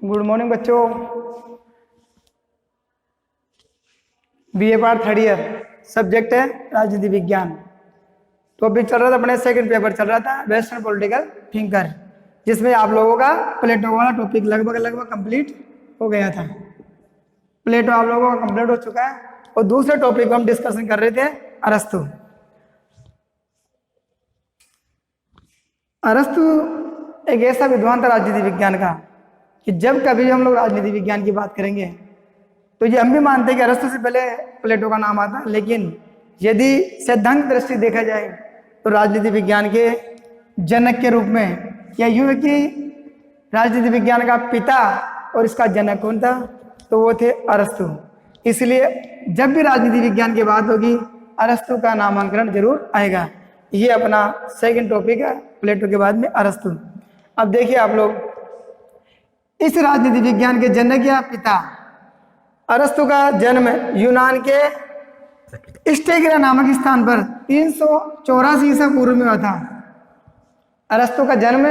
Good morning बच्चों। BA part third year, subject है राजनीति विज्ञान। टॉपिक चल रहा था अपने सेकंड पेपर चल रहा था वेस्टर्न पॉलिटिकल थिंकर, जिसमें आप लोगों का प्लेटो वाला टॉपिक लगभग कंप्लीट हो गया था। प्लेटो आप लोगों का कंप्लीट हो चुका है और दूसरे टॉपिक को हम डिस्कशन कर रहे थे अरस्तु। अरस्तु एक ऐसा विद्वान था राजनीति विज्ञान का कि जब कभी हम लोग राजनीति विज्ञान की बात करेंगे तो ये हम भी मानते हैं कि अरस्तु से पहले प्लेटो का नाम आता है, लेकिन यदि सैद्धांतिक दृष्टि देखा जाए तो राजनीति विज्ञान के जनक के रूप में, या यूं है कि राजनीति विज्ञान का पिता और इसका जनक कौन था, तो वो थे अरस्तु। इसलिए जब भी राजनीति विज्ञान की बात होगी अरस्तु का नामांकन जरूर आएगा। ये अपना सेकंड टॉपिक है, प्लेटो के बाद में अरस्तु। अब देखिए आप लोग, इस राजनीति विज्ञान के जनक या पिता अरस्तु का जन्म यूनान के स्टेगिरा नामक स्थान पर 384 ईसा पूर्व में हुआ था। अरस्तु का जन्म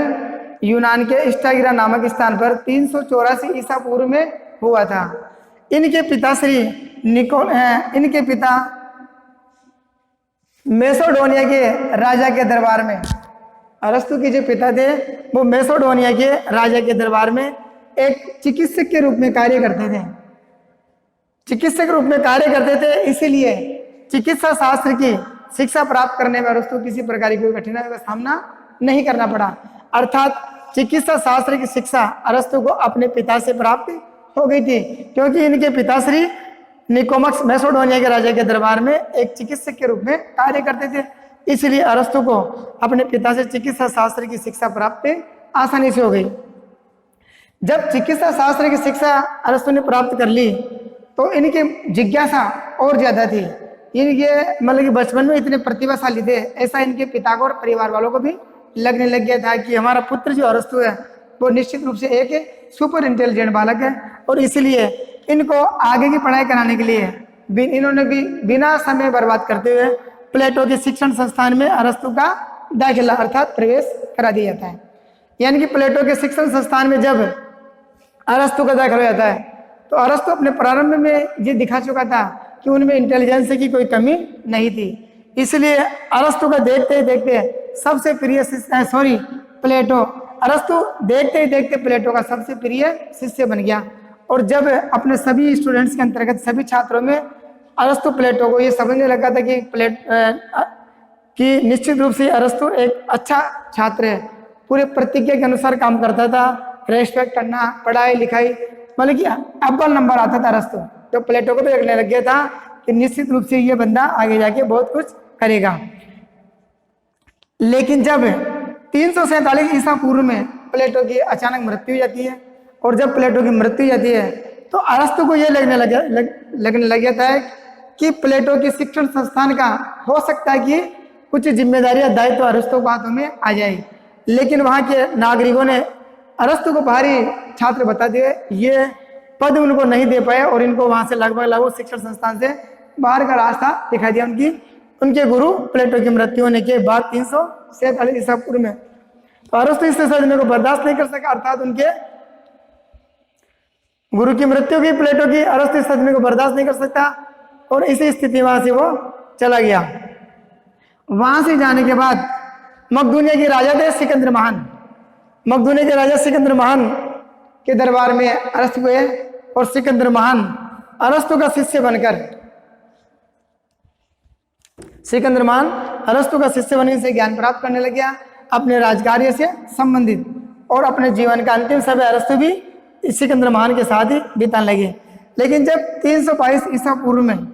यूनान के स्टेगिरा नामक स्थान पर 384 ईसा पूर्व में हुआ था। इनके पिता इनके पिता मैसेडोनिया के राजा के दरबार में, अरस्तु के जो पिता थे वो मैसेडोनिया के राजा के दरबार में एक चिकित्सक के रूप में कार्य करते थे। चिकित्सक रूप में कार्य करते थे, इसीलिए चिकित्सा शास्त्र की शिक्षा प्राप्त करने में अरस्तु किसी प्रकार की कोई कठिनाई का सामना नहीं करना पड़ा। अर्थात चिकित्सा शास्त्र की शिक्षा अरस्तु को अपने पिता से प्राप्त हो गई थी, क्योंकि इनके पिताश्री निकोमक्स मैसेडोनिया के राजा के दरबार में एक चिकित्सक के रूप में कार्य करते थे। इसलिए अरस्तु को अपने पिता से चिकित्सा शास्त्र की शिक्षा प्राप्त आसानी से हो गई। जब चिकित्सा शास्त्र की शिक्षा अरस्तु ने प्राप्त कर ली तो इनकी जिज्ञासा और ज्यादा थी। इनके मतलब कि बचपन में इतने प्रतिभाशाली थे, ऐसा इनके पिता को और परिवार वालों को भी लगने लग गया था कि हमारा पुत्र जो अरस्तु है वो निश्चित रूप से एक सुपर इंटेलिजेंट बालक है, और इसलिए इनको आगे की पढ़ाई कराने के लिए इन्होंने भी बिना समय बर्बाद करते हुए प्लेटो के शिक्षण संस्थान में अरस्तु का दाखिला अर्थात प्रवेश करा दिया जाता है। यानी कि प्लेटो के शिक्षण संस्थान में जब अरस्तु का दाखिला हो जाता है तो अरस्तु अपने प्रारंभ में ये दिखा चुका था कि उनमें इंटेलिजेंस की कोई कमी नहीं थी। इसलिए अरस्तु का देखते ही देखते सबसे प्रिय शिष्य प्लेटो अरस्तु देखते ही देखते प्लेटो का सबसे प्रिय शिष्य बन गया। और जब अपने सभी स्टूडेंट्स के अंतर्गत सभी छात्रों में अरस्तु प्लेटो को ये समझने लगा था कि निश्चित रूप से अरस्तु एक अच्छा छात्र है, पूरे प्रतिज्ञा के अनुसार काम करता था, रेस्पेक्ट करना, पढ़ाई लिखाई मतलब कि अव्वल नंबर आता था अरस्तु, तो प्लेटो को भी लगने लग गया था कि निश्चित रूप से ये बंदा आगे जाके बहुत कुछ करेगा। लेकिन जब 347 ईसा पूर्व में प्लेटो की अचानक मृत्यु हो जाती है, और जब प्लेटो की मृत्यु हो जाती है तो अरस्तु को यह लगने लग जाता है कि प्लेटो के शिक्षण संस्थान का हो सकता है कि कुछ जिम्मेदारी दायित्व अरस्तु के हाथों में आ जाए। लेकिन वहाँ के नागरिकों ने अरस्तु को बाहरी छात्र बता दिए, ये पद उनको नहीं दे पाए और इनको वहां से लगभग शिक्षण संस्थान से बाहर का रास्ता दिखाई दिया। उनके गुरु प्लेटो की मृत्यु होने के बाद 347 ईसा पूर्व में तो अरस्तु इस सदमे को बर्दाश्त नहीं कर सका, अर्थात उनके गुरु की मृत्यु की प्लेटो की अरस्तु इस सदमे को बर्दाश्त नहीं कर सकता और इसी स्थिति वहां से वो चला गया। वहां से जाने के बाद मकदूनिया के राजा थे सिकंदर महान, मकदूनिया के राजा सिकंदर महान के दरबार में अरस्तु गए और सिकंदर महान अरस्तु का शिष्य बनकर से ज्ञान प्राप्त करने लग गया, अपने राजकार्य से संबंधित, और अपने जीवन का अंतिम समय अरस्तु भी सिकंदर महान के साथ ही बिताने लगे। लेकिन जब 322 ईसा पूर्व में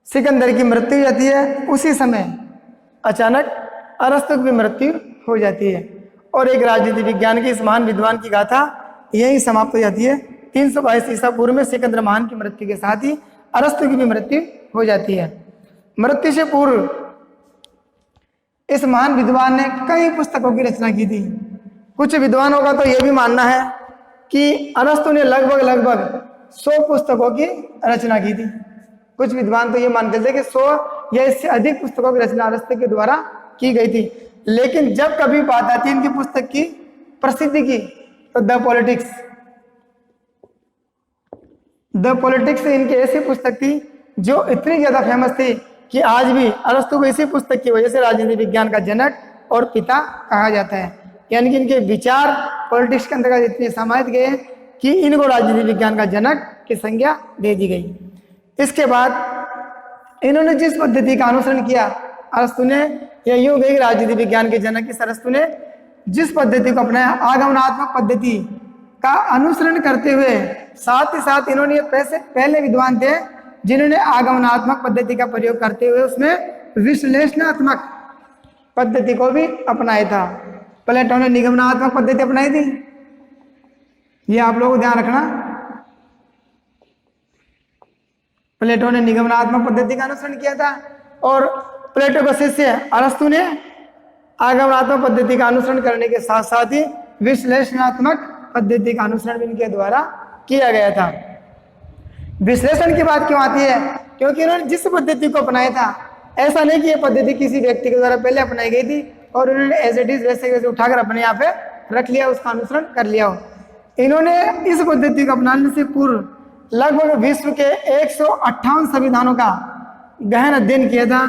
सिकंदर की मृत्यु हो जाती है, उसी समय अचानक अरस्तु की भी मृत्यु हो जाती है और एक राजनीति विज्ञान के इस महान विद्वान की गाथा यही समाप्त हो जाती है। 322 ईसा पूर्व में सिकंदर महान की मृत्यु के साथ ही अरस्तु की भी मृत्यु हो जाती है। मृत्यु से पूर्व इस महान विद्वान ने कई पुस्तकों की रचना की थी। कुछ विद्वानों का तो यह भी मानना है कि अरस्तु ने लगभग 100 पुस्तकों की रचना की थी। कुछ विद्वान तो ये मानते थे कि 100 या इससे अधिक पुस्तकों की रचना अरस्तु के द्वारा की गई थी। लेकिन जब कभी बात आती है इनकी पुस्तक की प्रसिद्धि की तो द पॉलिटिक्स द पॉलिटिक्स इनकी ऐसी पुस्तक थी जो इतनी ज्यादा फेमस थी कि आज भी अरस्तु को इसी पुस्तक की वजह से राजनीति विज्ञान का जनक और पिता कहा जाता है। यानी कि इनके विचार पॉलिटिक्स के अंतर्गत इतने समाहित गए कि इनको राजनीति विज्ञान का जनक की संज्ञा दे दी गई। इसके बाद इन्होंने जिस पद्धति का अनुसरण किया अरस्तु ने, या यूं गई राजनीति विज्ञान के जनक इस अरस्तु ने जिस पद्धति को अपनाया, आगमनात्मक पद्धति का अनुसरण करते हुए, साथ ही साथ इन्होंने पहले विद्वान थे जिन्होंने आगमनात्मक पद्धति का प्रयोग करते हुए उसमें विश्लेषणात्मक पद्धति को भी अपनाया था। प्लेटो ने निगमनात्मक पद्धति अपनाई थी, ये आप लोगों को ध्यान रखना। प्लेटो ने निगमनात्मक पद्धति का अनुसरण किया था और प्लेटो का शिष्य अरस्तु ने आगमनात्मक पद्धति का अनुसरण करने के साथ साथ ही विश्लेषणात्मक पद्धति का अनुसरण भी इनके द्वारा किया गया था। विश्लेषण की बात क्यों आती है? क्योंकि इन्होंने जिस पद्धति को अपनाया था, ऐसा नहीं कि यह पद्धति किसी व्यक्ति के द्वारा पहले अपनाई गई थी और उन्होंने एज इट इज वैसे वैसे उठाकर अपने यहाँ पे रख लिया, उसका अनुसरण कर लिया हो। इन्होंने इस पद्धति को अपनाने से पूर्व लगभग विश्व के 158 संविधानों का गहन अध्ययन किया था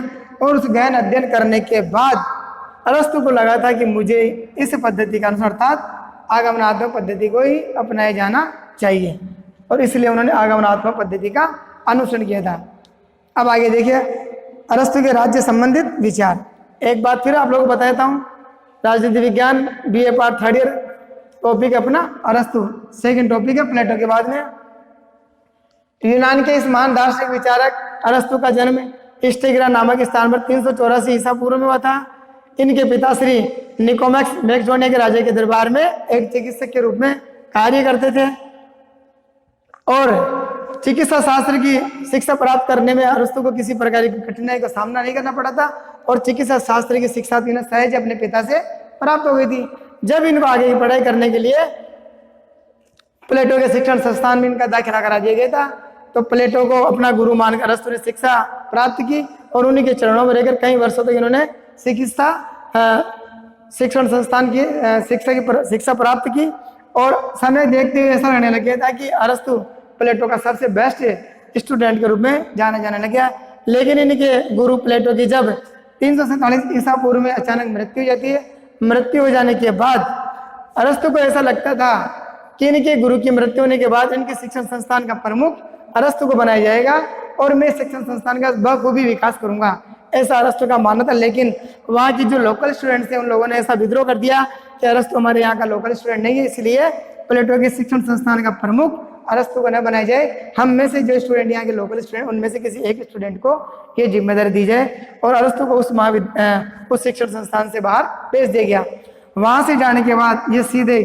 और उस गहन अध्ययन करने के बाद अरस्तु को लगा था कि मुझे इस पद्धति का अनुसार अर्थात आगमनात्मक पद्धति को ही अपनाया जाना चाहिए और इसलिए उन्होंने आगमनात्मक पद्धति का अनुसरण किया था। अब आगे देखिए अरस्तु के राज्य संबंधित विचार। एक बात फिर आप लोगों को बताता हूँ, राजनीति विज्ञान BA part 3rd year topic अपना अरस्तु, सेकंड टॉपिक है प्लेटो के बाद में। यूनान के इस महान दार्शनिक विचारक अरस्तु का जन्म स्टेगिरा नामक स्थान पर 384 ईसा पूर्व में हुआ था। इनके पिता श्री निकोमैक्स मैक्सोनिया के राजा के दरबार में एक चिकित्सक के रूप में कार्य करते थे और चिकित्सा शास्त्र की शिक्षा प्राप्त करने में अरस्तु को किसी प्रकार की कठिनाई का सामना नहीं करना पड़ा था और चिकित्सा शास्त्र की शिक्षा इन्हें सहज अपने पिता से प्राप्त हो गई थी। जब इनको आगे की पढ़ाई करने के लिए प्लेटो के शिक्षण संस्थान में इनका दाखिला करा दिया गया था, तो प्लेटो को अपना गुरु मानकर अरस्तु ने शिक्षा प्राप्त की और उन्हीं के चरणों में रहकर कई वर्षों तक इन्होंने शिक्षण संस्थान की शिक्षा प्राप्त की और समय देखते हुए ऐसा लगने लग गया था कि अरस्तु प्लेटो का सबसे बेस्ट स्टूडेंट के रूप में जाना जाने लग गया। लेकिन इनके गुरु प्लेटो की जब 347 ईसा पूर्व में अचानक मृत्यु हो जाती है, मृत्यु हो जाने के बाद अरस्तु को ऐसा लगता था कि इनके गुरु की मृत्यु होने के बाद इनके शिक्षण संस्थान का प्रमुख अरस्तु को बनाया जाएगा और मैं शिक्षण संस्थान का बखूबी विकास करूंगा, ऐसा अरस्तु का मानना था। लेकिन वहाँ की जो लोकल स्टूडेंट्स थे उन लोगों ने ऐसा विद्रोह कर दिया कि अरस्तु हमारे यहाँ का लोकल स्टूडेंट नहीं है, इसलिए प्लेटो के शिक्षण संस्थान का प्रमुख अरस्तु को न बनाया जाए, हम में से जो स्टूडेंट यहाँ के लोकल स्टूडेंट उनमें से किसी एक स्टूडेंट को ये जिम्मेदारी दी जाए और अरस्तु को उस शिक्षण संस्थान से बाहर भेज दिया गया। वहां से जाने के बाद ये सीधे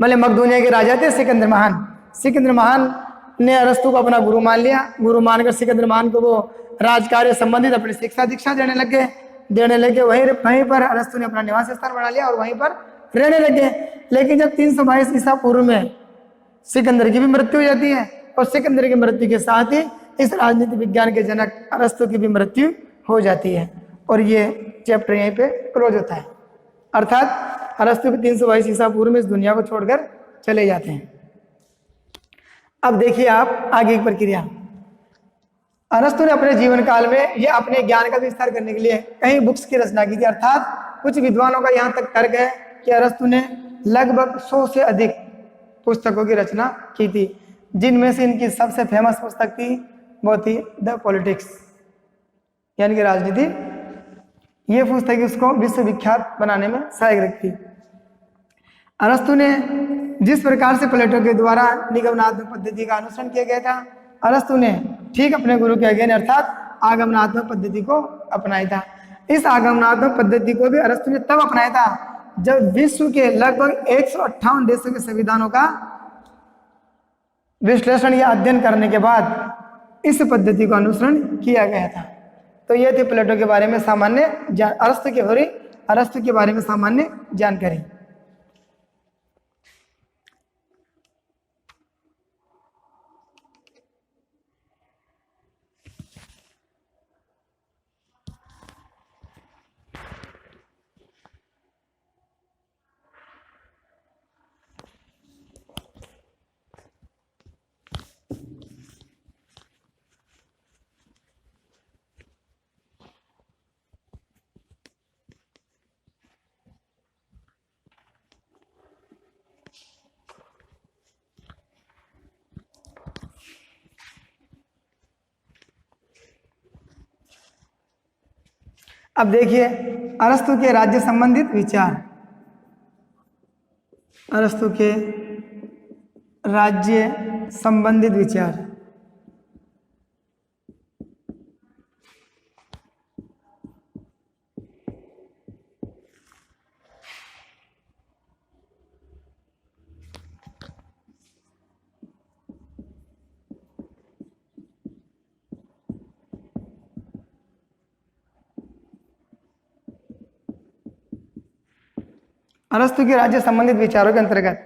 भले मकदूनिया के राजा थे सिकंदर महान। सिकंदर महान ने अरस्तु को अपना गुरु मान लिया। गुरु मानकर सिकंदर महान को वो राजकार्य संबंधित अपनी शिक्षा दीक्षा देने लगे। वहीं पर अरस्तु ने अपना निवास स्थान बना लिया और वहीं पर रहने लगे। लेकिन जब 322 ईसा पूर्व में सिकंदर की भी मृत्यु हो जाती है और सिकंदर की मृत्यु के साथ ही इस राजनीति विज्ञान के जनक अरस्तु की भी मृत्यु हो जाती है और ये चैप्टर यहीं पे क्लोज होता है। अर्थात अरस्तु के 322 ईसा पूर्व में इस दुनिया को छोड़कर चले जाते हैं। अब देखिए आप आगे की प्रक्रिया। अरस्तु ने अपने जीवन काल में यह अपने ज्ञान का विस्तार करने के लिए कई बुक्स की रचना की थी। अर्थात कुछ विद्वानों का यहाँ तक तर्क है कि अरस्तु ने लगभग 100 से अधिक पुस्तकों की रचना की थी, जिनमें से इनकी सबसे फेमस पुस्तक थी वो थी द पॉलिटिक्स यानी कि राजनीति। ये पुस्तक उसको विश्वविख्यात बनाने में सहायक रखती। अरस्तु ने जिस प्रकार से प्लेटो के द्वारा निगमनात्मक पद्धति का अनुसरण किया गया था, अरस्तु ने ठीक अपने गुरु के अगेन अर्थात आगमनात्मक पद्धति को अपनाया था। इस आगमनात्मक पद्धति को भी अरस्तु ने तब अपनाया था जब विश्व के लगभग 158 देशों के संविधानों का विश्लेषण या अध्ययन करने के बाद इस पद्धति का अनुसरण किया गया था। तो यह थी प्लेटो के बारे में सामान्य अरस्तु के बारे में सामान्य जानकारी। अब देखिए अरस्तु के राज्य संबंधित विचार, अरस्तु के राज्य संबंधित विचार। अरस्तु के राज्य संबंधित विचारों के अंतर्गत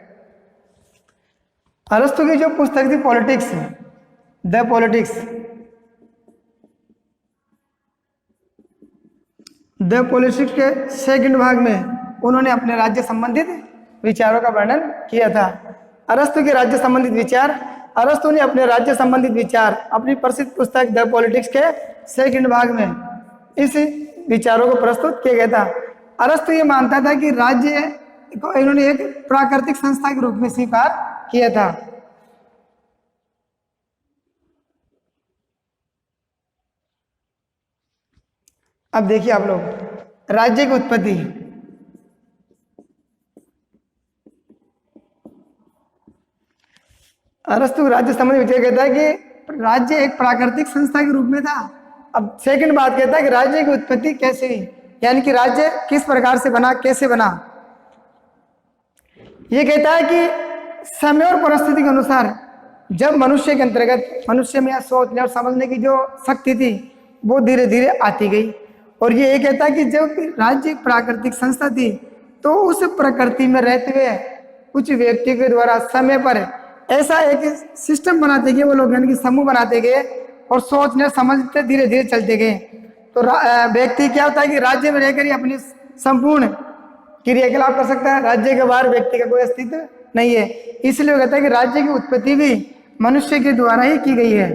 अरस्तु की जो पुस्तक थी politics, the politics, the politics के सेकंड भाग में उन्होंने अपने राज्य संबंधित विचारों का वर्णन किया था। अरस्तु के राज्य संबंधित विचार, अरस्तु ने अपने राज्य संबंधित विचार अपनी प्रसिद्ध पुस्तक द पॉलिटिक्स के सेकंड भाग में इस विचारों को प्रस्तुत किया गया था। अरस्तु ये मानता था कि राज्य को इन्होंने एक प्राकृतिक संस्था के रूप में स्वीकार किया था। अब देखिए आप लोग, राज्य की उत्पत्ति, अरस्तु राज्य संबंधी विचार कहता है कि राज्य एक प्राकृतिक संस्था के रूप में था। अब सेकंड बात कहता है कि राज्य की उत्पत्ति कैसे हुई, यानी कि राज्य किस प्रकार से बना, कैसे बना। ये कहता है कि समय और परिस्थिति के अनुसार जब मनुष्य के अंतर्गत मनुष्य में सोचने और समझने की जो शक्ति थी वो धीरे धीरे आती गई। और ये कहता है कि जब राज्य एक प्राकृतिक संस्था थी तो उस प्रकृति में रहते हुए कुछ व्यक्तियों के द्वारा समय पर ऐसा एक सिस्टम बनाते गए वो लोग, यानी कि समूह बनाते गए और सोचने समझते धीरे धीरे चलते गए। तो व्यक्ति क्या होता है कि राज्य में रहकर ही अपनी संपूर्ण क्रियाकलाप कर सकता है, राज्य के बाहर व्यक्ति का कोई अस्तित्व नहीं है। इसलिए वो कहता है कि राज्य की उत्पत्ति भी मनुष्य के द्वारा ही की गई है।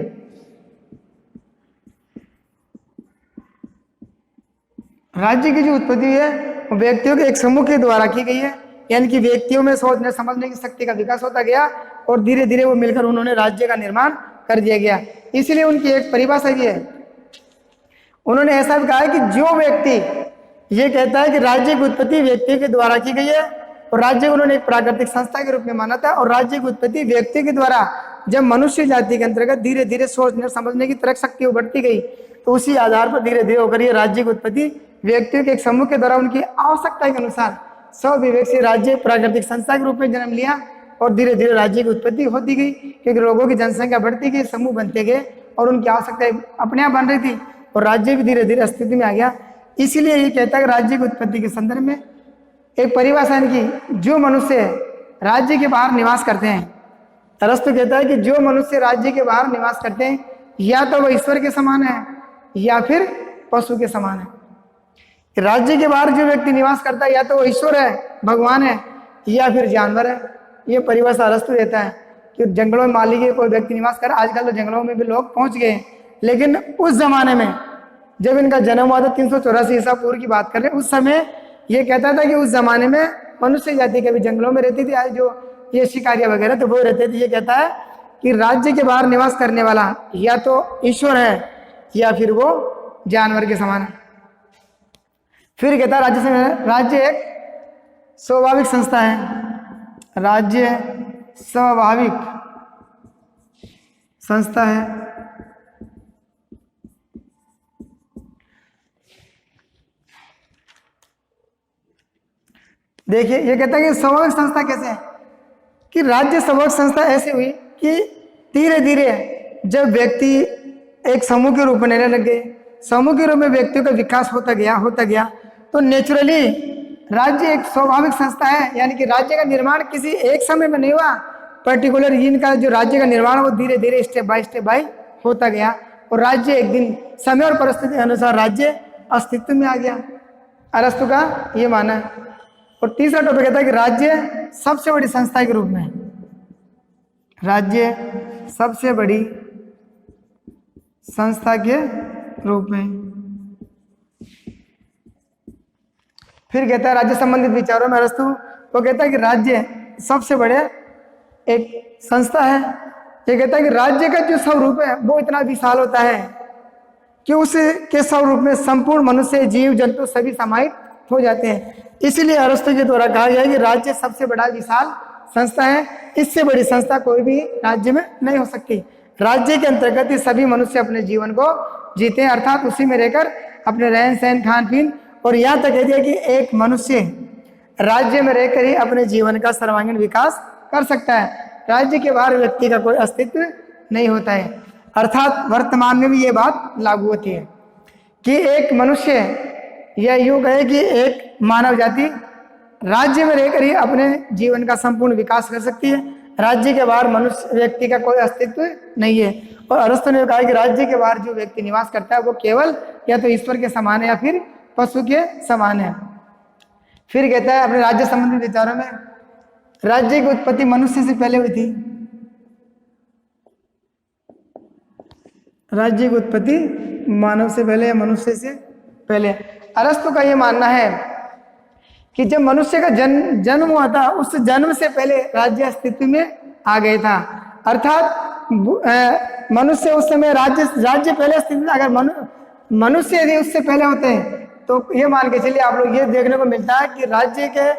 राज्य की जो उत्पत्ति है वो व्यक्तियों के एक समूह के द्वारा की गई है, यानी कि व्यक्तियों में सोचने समझने की शक्ति का विकास होता गया और धीरे धीरे वो मिलकर उन्होंने राज्य का निर्माण कर दिया गया। इसलिए उनकी एक परिभाषा भी है, उन्होंने ऐसा भी कहा है कि जो व्यक्ति ये कहता है कि राज्य की उत्पत्ति व्यक्ति के द्वारा की गई है और राज्य को उन्होंने एक प्राकृतिक संस्था के रूप में माना था, और राज्य की उत्पत्ति व्यक्ति के द्वारा जब मनुष्य जाति के अंतर्गत धीरे धीरे सोचने समझने की तरक शक्ति उभरती गई तो उसी आधार पर धीरे धीरे होकर ये राज्य की उत्पत्ति व्यक्तियों के एक समूह के द्वारा उनकी आवश्यकता के अनुसार स्वविवेक से राज्य प्राकृतिक संस्था के रूप में जन्म लिया और धीरे धीरे राज्य की उत्पत्ति होती गई, क्योंकि लोगों की जनसंख्या बढ़ती गई, समूह बनते गए और उनकी आवश्यकताएं अपने आप बन रही थी और राज्य भी धीरे धीरे अस्तित्व में आ गया। इसीलिए ये कहता है कि राज्य की उत्पत्ति के संदर्भ में एक परिभाषा है कि जो मनुष्य राज्य के बाहर निवास करते हैं, अरस्तु कहता है कि जो मनुष्य राज्य के बाहर निवास करते हैं या तो वह ईश्वर के समान है या फिर पशु के समान है। राज्य के बाहर जो व्यक्ति निवास करता है या तो वो ईश्वर है, भगवान है, या फिर जानवर है। ये परिभाषा अरस्तु देता है कि जंगलों में मान लीजिए कोई व्यक्ति निवास कर, आजकल तो जंगलों में भी लोग पहुंच गए, लेकिन उस जमाने में जब इनका जन्म हुआ था 384 ईसा पूर्व की बात कर रहे हैं, उस समय ये कहता था कि उस जमाने में मनुष्य जाति कभी जंगलों में रहती थी, आज जो ये शिकारियां वगैरह तो वो रहते थे। ये कहता है कि राज्य के बाहर निवास करने वाला या तो ईश्वर है या फिर वो जानवर के समान है। फिर कहता है राज्य एक स्वाभाविक संस्था है, राज्य स्वाभाविक संस्था है। देखिए ये कहता है कि स्वाभाविक संस्था कैसे है, कि राज्य स्वाभाविक संस्था ऐसी हुई कि धीरे धीरे जब व्यक्ति एक समूह के रूप में रहने लग गए, समूह के रूप में व्यक्तियों का विकास होता गया तो नेचुरली राज्य एक स्वाभाविक संस्था है, यानी कि राज्य का निर्माण किसी एक समय में नहीं हुआ, पर्टिकुलर इनका जो राज्य का निर्माण वो धीरे धीरे स्टेप बाय होता गया और राज्य एक दिन समय और परिस्थिति के अनुसार राज्य अस्तित्व में आ गया। अरस्तु का ये मानना है। और तीसरा टॉपिक कहता है कि राज्य सबसे बड़ी संस्था के रूप में, राज्य सबसे बड़ी संस्था के रूप में। फिर कहता है राज्य संबंधित विचारों में अरस्तु वो कहता है कि राज्य सबसे बड़े एक संस्था है। ये कहता है कि राज्य का जो स्वरूप है वो इतना विशाल होता है कि उसके स्वरूप में संपूर्ण मनुष्य, जीव जंतु सभी समाहित हो जाते हैं। इसलिए अरस्तु के द्वारा कहा गया है कि राज्य सबसे बड़ा विशाल संस्था है, इससे बड़ी संस्था कोई भी राज्य में नहीं हो सकती। राज्य के अंतर्गत ही सभी मनुष्य अपने जीवन को जीते हैं, अर्थात उसी में रहकर अपने रहन सहन, खान पीन, और यहाँ तक कह दिया कि एक मनुष्य राज्य में रहकर ही अपने जीवन का सर्वांगीण विकास कर सकता है। राज्य के बाहर व्यक्ति का कोई अस्तित्व नहीं होता है। अर्थात वर्तमान में भी ये बात लागू होती है कि एक मनुष्य, यह यूं कहे कि एक मानव जाति राज्य में रहकर ही अपने जीवन का संपूर्ण विकास कर सकती है। राज्य के बाहर मनुष्य व्यक्ति का कोई अस्तित्व नहीं है। और अरस्तु ने कहा कि राज्य के बाहर जो व्यक्ति निवास करता है वो केवल या तो ईश्वर के समान है या फिर पशु के समान है। फिर कहता है अपने राज्य संबंधी विचारों में, राज्य की उत्पत्ति मनुष्य से पहले हुई थी। राज्य की उत्पत्ति मानव से पहले या मनुष्य से पहले। अरस्तु का यह मानना है कि जब मनुष्य का जन्म हुआ था, उस जन्म से पहले राज्य अस्तित्व में आ गया था। अर्थात मनुष्य उस समय राज्य पहले अस्तित्व में, अगर मनुष्य यदि उससे पहले होते हैं तो ये मान के चलिए आप लोग ये देखने को मिलता है कि राज्य के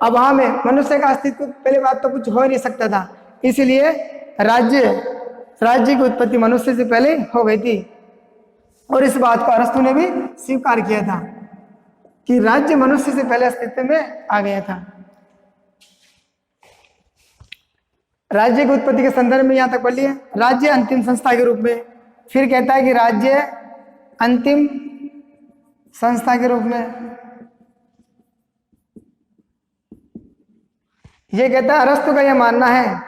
अभाव में मनुष्य का अस्तित्व, पहले बात तो कुछ हो ही नहीं सकता था। इसलिए राज्य की उत्पत्ति मनुष्य से पहले हो गई थी। और इस बात को अरस्तु ने भी स्वीकार किया था कि राज्य मनुष्य से पहले अस्तित्व में आ गया था। राज्य की उत्पत्ति के संदर्भ में यहां तक पढ़ लिया, राज्य अंतिम संस्था के रूप में। फिर कहता है कि राज्य अंतिम संस्था के रूप में, यह कहता है, अरस्तु का यह मानना है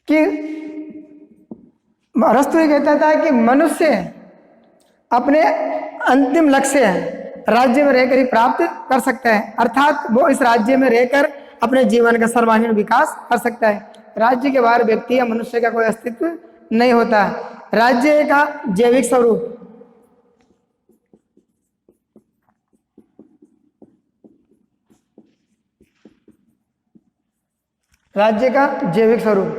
कि अरस्तु ये कहता था कि मनुष्य अपने अंतिम लक्ष्य राज्य में रहकर ही प्राप्त कर सकता है। अर्थात वो इस राज्य में रहकर अपने जीवन का सर्वांगीण विकास कर सकता है। राज्य के बाहर व्यक्ति या मनुष्य का कोई अस्तित्व नहीं होता। राज्य का जैविक स्वरूप, राज्य का जैविक स्वरूप,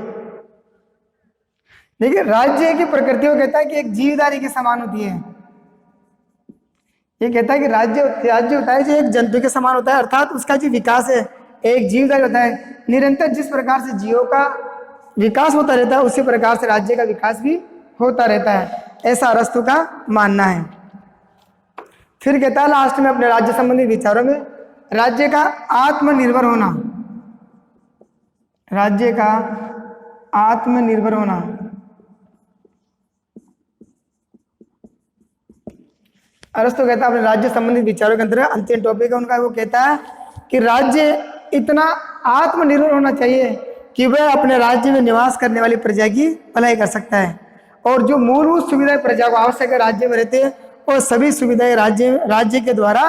देखिए राज्य की प्रकृति को कहता है कि एक जीवधारी के समान होती है। ये कहता है कि राज्य होता है जो एक जंतु के समान होता है, अर्थात उसका जो विकास है एक जीवधारी होता है। निरंतर जिस प्रकार से जीवों का विकास होता रहता है, उसी प्रकार से राज्य का विकास भी होता रहता है, ऐसा अरस्तु का मानना है। फिर कहता है लास्ट में अपने राज्य संबंधी विचारों में, राज्य का आत्मनिर्भर होना, राज्य का आत्मनिर्भर होना। अरस्तु कहता है अपने राज्य संबंधी विचारों के अंदर अंतिम टॉपिक है उनका, वो कहता है कि राज्य इतना आत्मनिर्भर होना चाहिए कि वह अपने राज्य में निवास करने वाली प्रजा की भलाई कर सकता है, और जो मूलभूत सुविधाएं प्रजा को आवश्यक है राज्य में रहते हैं, और सभी सुविधाएं राज्य के द्वारा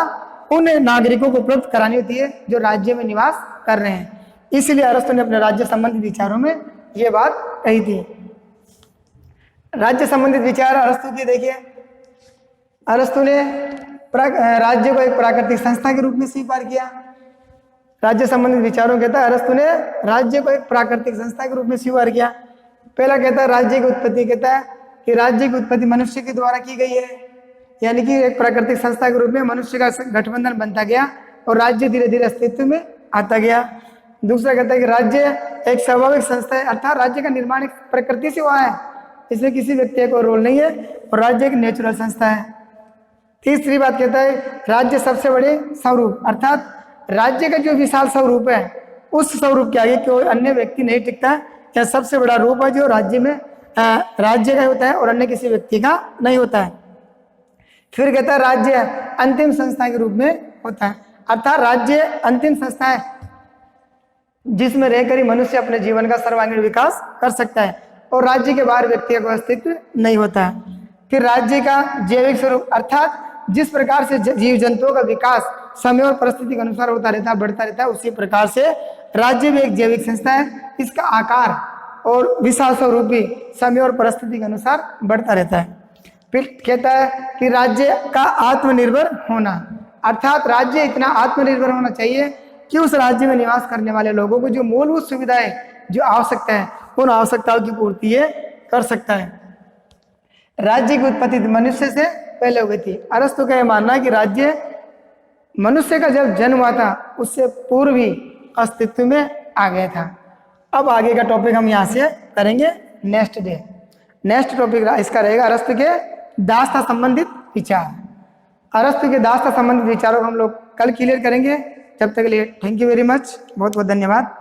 उन नागरिकों को उपलब्ध करानी होती है जो राज्य में निवास कर रहे हैं। इसलिए अरस्तु ने अपने राज्य संबंधित विचारों में ये बात कही थी। राज्य संबंधित विचार अरस्तु के देखिए, अरस्तु ने राज्य को एक प्राकृतिक संस्था के रूप में स्वीकार किया। राज्य संबंधित विचारों कहता है अरस्तु ने राज्य को एक प्राकृतिक संस्था के रूप में स्वीकार किया। पहला कहता है राज्य की उत्पत्ति, कहता है कि राज्य की उत्पत्ति मनुष्य के द्वारा की गई है, यानी कि एक प्राकृतिक संस्था के रूप में मनुष्य का गठबंधन बनता गया और राज्य धीरे धीरे अस्तित्व में आता गया। दूसरा कहता है कि राज्य एक स्वाभाविक संस्था है, अर्थात राज्य का निर्माण एक प्रकृति से हुआ है, इसमें किसी व्यक्ति का रोल नहीं है, और राज्य एक नेचुरल संस्था है। तीसरी बात कहता है राज्य सबसे बड़े स्वरूप, अर्थात राज्य का जो विशाल स्वरूप है उस स्वरूप के आगे कोई अन्य व्यक्ति नहीं टिकता, यह सबसे बड़ा रूप है जो राज्य में राज्य का होता है और अन्य किसी व्यक्ति का नहीं होता है। फिर कहता है राज्य अंतिम संस्था के रूप में होता है, अर्थात राज्य अंतिम संस्था है जिसमें रहकर ही मनुष्य अपने जीवन का सर्वांगीण विकास कर सकता है, और राज्य के बाहर व्यक्ति का अस्तित्व नहीं होता है। फिर राज्य का जैविक स्वरूप, अर्थात जिस प्रकार से जीव जंतुओं का विकास समय और परिस्थिति के अनुसार होता रहता है, बढ़ता रहता है, उसी प्रकार से राज्य भी एक जैविक संस्था है। इसका आकार और विशाल स्वरूप भी समय और परिस्थिति के अनुसार बढ़ता रहता है। फिर कहता है कि राज्य का आत्मनिर्भर होना, अर्थात राज्य इतना आत्मनिर्भर होना चाहिए कि उस राज्य में निवास करने वाले लोगों को जो मूलभूत सुविधाएं, जो आवश्यकता है, उन आवश्यकताओं की पूर्ति ये कर सकता है। राज्य की उत्पत्ति मनुष्य से पहले हो गई थी। अरस्तु का यह मानना है कि राज्य मनुष्य का जब जन्म हुआ था उससे पूर्व ही अस्तित्व में आ गया था। अब आगे का टॉपिक हम यहाँ से करेंगे नेक्स्ट डे। नेक्स्ट टॉपिक इसका रहेगा अरस्तु के दास्ता संबंधित विचार। अरस्तु के दास्ता संबंधित विचारों को हम लोग कल क्लियर करेंगे। जब तक के लिए थैंक यू वेरी मच, बहुत बहुत धन्यवाद।